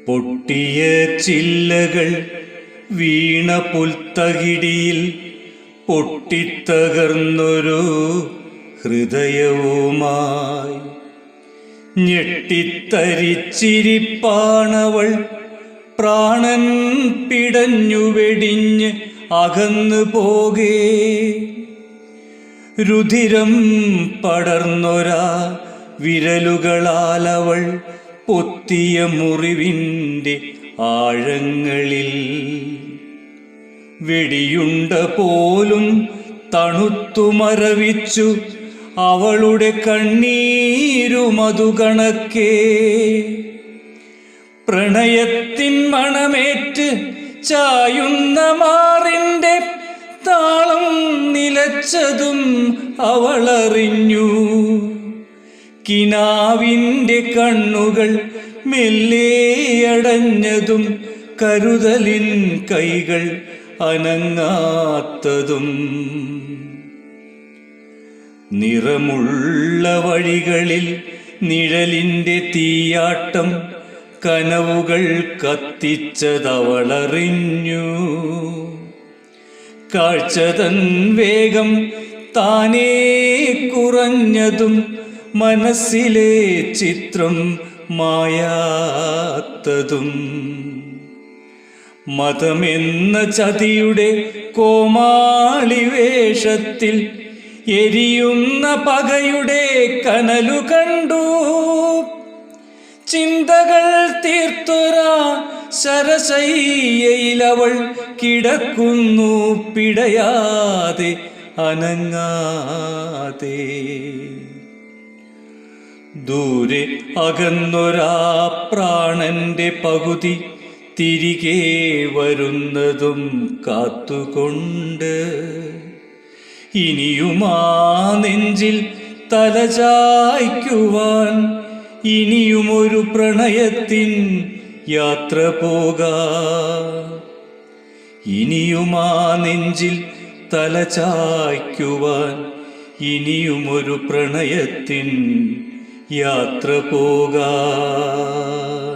പൊട്ടിയ ചില്ലകൾ വീണ പുൽത്തകിടിയിൽ പൊട്ടിത്തകർന്നൊരു ഹൃദയവുമായി ഞെട്ടിത്തരിച്ചിരിപ്പാണവൾ. പ്രാണൻ പിടഞ്ഞു വെടിഞ്ഞ് അകന്നു പോകേ. രുധിരം പടർന്നൊരാ വിരലുകളാലവൾ പൊത്തിയ മുറിവിൻ്റെ ആഴങ്ങളിൽ വെടിയുണ്ട പോലും തണുത്തു മരവിച്ചു അവളുടെ കണ്ണീരുമതു കണക്കേ. പ്രണയത്തിൻ മണമേറ്റ് ചായുന്ന മാറിൻ്റെ താളം നിലച്ചതും അവളറിഞ്ഞു. കിനാവിൻ്റെ കണ്ണുകൾ മെല്ലെയടഞ്ഞതും കരുതലിൻ കൈകൾ അനങ്ങാത്തതും. നിറമുള്ള വഴികളിൽ നിഴലിൻ്റെ തീയാട്ടം കനവുകൾ കത്തിച്ചതവളറിഞ്ഞു. കാഴ്ചതൻ വേഗം താനേ കുറഞ്ഞതും മനസ്സിലെ ചിത്രം മായാത്തതും. മതമെന്ന ചതിയുടെ കോമാളിവേഷത്തിൽ എരിയുന്ന പകയുടെ കനലു കണ്ടു. ചിന്തകൾ തീർത്തൊരാ ശരശയ്യയിലവൾ കിടക്കുന്നു പിടയാതെ അനങ്ങാതെ. ദൂരെ അകന്നൊരാ പ്രാണന്റെ പകുതി തിരികെ വരുന്നതും കാത്തുകൊണ്ട് ഇനിയുമാ നെഞ്ചിൽ തലചായ്ക്കുവാൻ ഇനിയുമൊരു പ്രണയത്തിൻ യാത്ര പോകാം. ഇനിയുമാ നെഞ്ചിൽ തലചായ്ക്കുവാൻ ഇനിയുമൊരു പ്രണയത്തിൻ യാത്ര പോകാം.